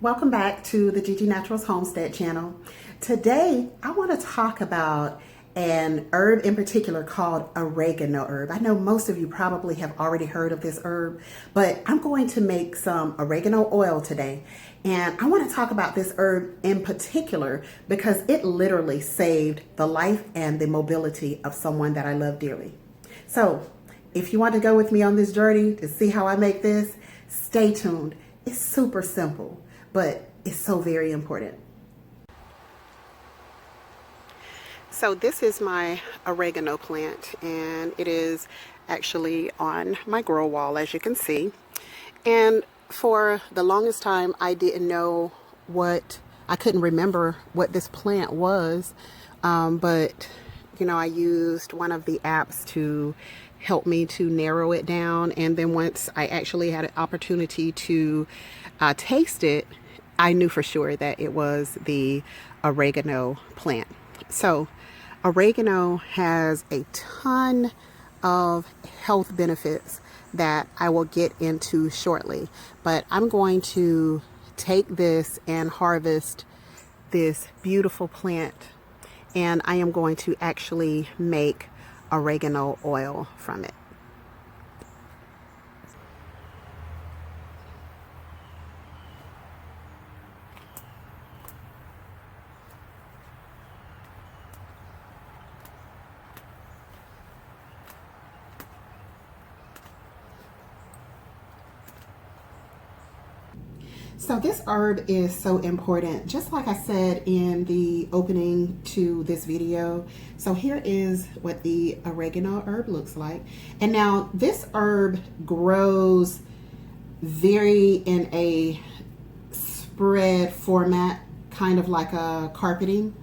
Welcome back to the Gigi Naturals Homestead channel. Today, I want to talk about an herb in particular called oregano herb. I know most of you probably have already heard of this herb, but I'm going to make some oregano oil today. And I want to talk about this herb in particular because it literally saved the life and the mobility of someone that I love dearly. So if you want to go with me on this journey to see how I make this, stay tuned. It's super simple, but it's so very important. So this is my oregano plant, and it is actually on my grow wall, as you can see. And for the longest time, I didn't know I couldn't remember what this plant was. But, you know, I used one of the apps to help me to narrow it down. And then once I actually had an opportunity to taste it, I knew for sure that it was the oregano plant. So oregano has a ton of health benefits that I will get into shortly, but I'm going to take this and harvest this beautiful plant, and I am going to actually make oregano oil from it. So this herb is so important, just like I said in the opening to this video. So here is what the oregano herb looks like. And now this herb grows very in a spread format, kind of like a carpeting.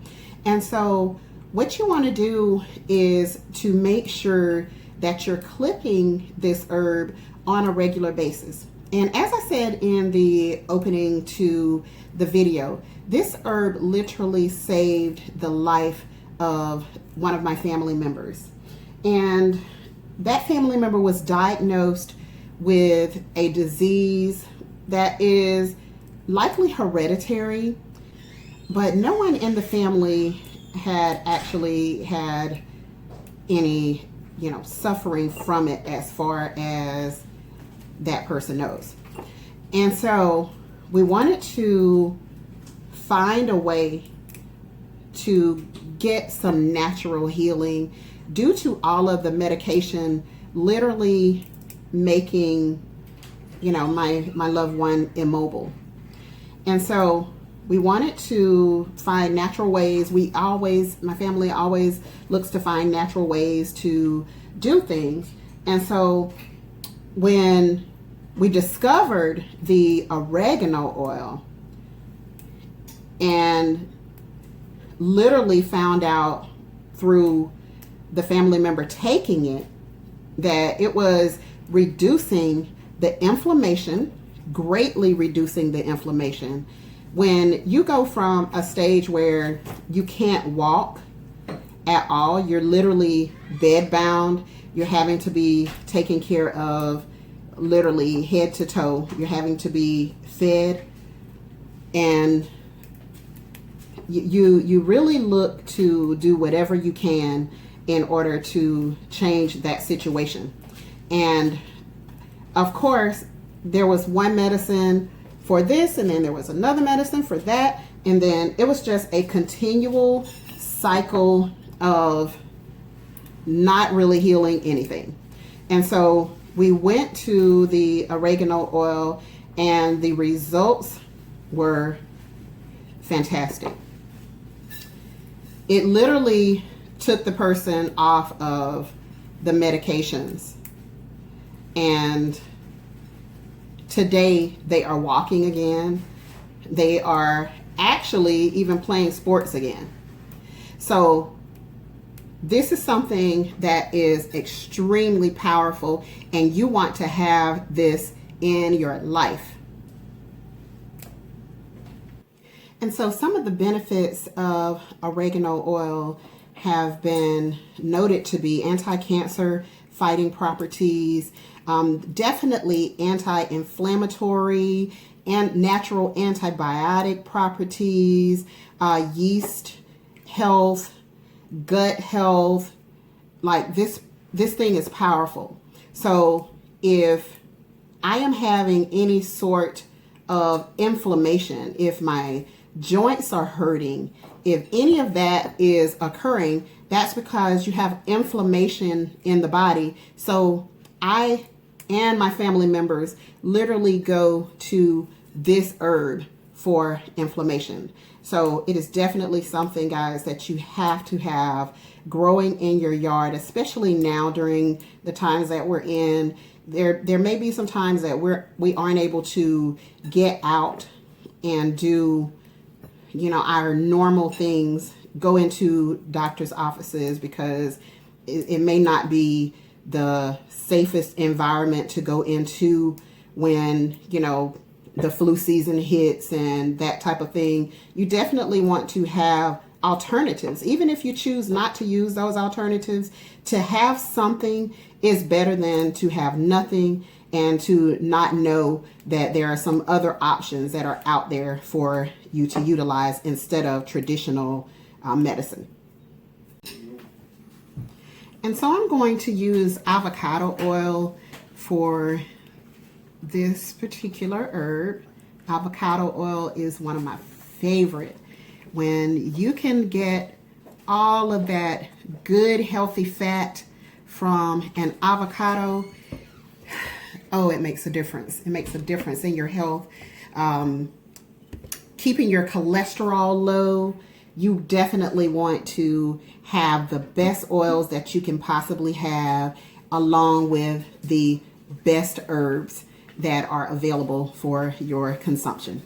And so what you want to do is to make sure that you're clipping this herb on a regular basis. And as I said in the opening to the video, this herb literally saved the life of one of my family members. And that family member was diagnosed with a disease that is likely hereditary, but no one in the family had actually had any, suffering from it as far as that person knows. And so we wanted to find a way to get some natural healing due to all of the medication literally making, my loved one immobile. And so we wanted to find natural ways. My family always looks to find natural ways to do things. And so when we discovered the oregano oil and literally found out through the family member taking it that it was reducing the inflammation, greatly reducing the inflammation. When you go from a stage where you can't walk at all, you're literally bedbound, you're having to be taken care of literally head to toe, you're having to be fed, and you really look to do whatever you can in order to change that situation. And of course, there was one medicine for this, and then there was another medicine for that, and then it was just a continual cycle of not really healing anything. And so we went to the oregano oil, and the results were fantastic. It literally took the person off of the medications, and today they are walking again. They are actually even playing sports again. So this is something that is extremely powerful, and you want to have this in your life. And so some of the benefits of oregano oil have been noted to be anti-cancer fighting properties, definitely anti-inflammatory. and natural antibiotic properties, yeast health, gut health. Like this thing is powerful. So if I am having any sort of inflammation, if my joints are hurting, if any of that is occurring, that's because you have inflammation in the body. So I and my family members literally go to this herb for inflammation. So it is definitely something, guys, that you have to have growing in your yard, especially now during the times that we're in. There may be some times that we aren't able to get out and do, you know, our normal things, go into doctor's offices, because it may not be the safest environment to go into when, you know, the flu season hits and that type of thing. You definitely want to have alternatives. Even if you choose not to use those alternatives, to have something is better than to have nothing and to not know that there are some other options that are out there for you to utilize instead of traditional medicine. And so I'm going to use avocado oil for this particular herb. Avocado oil is one of my favorite. When you can get all of that good healthy fat from an avocado, oh, it makes a difference. It makes a difference in your health. Keeping your cholesterol low. You definitely want to have the best oils that you can possibly have, along with the best herbs that are available for your consumption.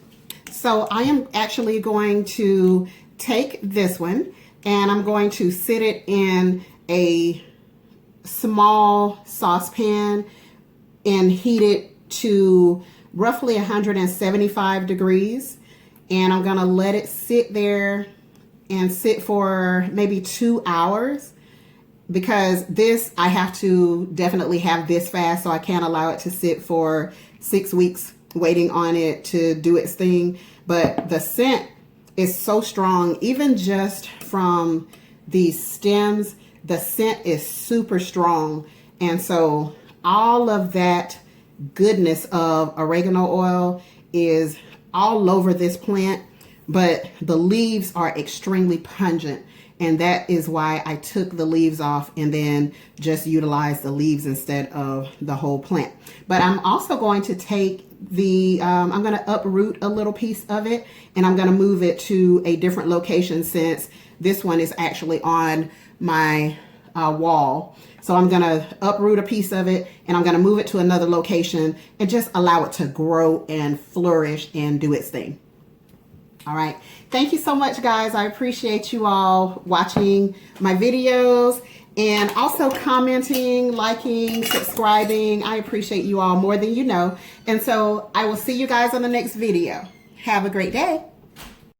So I am actually going to take this one and I'm going to sit it in a small saucepan and heat it to roughly 175 degrees. And I'm going to let it sit there and sit for maybe 2 hours, because this, I have to definitely have this fast, so I can't allow it to sit for 6 weeks waiting on it to do its thing. But the scent is so strong, even just from the stems, the scent is super strong. And so all of that goodness of oregano oil is all over this plant, but the leaves are extremely pungent. And that is why I took the leaves off and then just utilized the leaves instead of the whole plant. But I'm also going to take the, I'm going to uproot a little piece of it and I'm going to move it to a different location, since this one is actually on my wall. So I'm going to uproot a piece of it and I'm going to move it to another location and just allow it to grow and flourish and do its thing. All right. Thank you so much, guys. I appreciate you all watching my videos and also commenting, liking, subscribing. I appreciate you all more than you know. And so I will see you guys on the next video. Have a great day.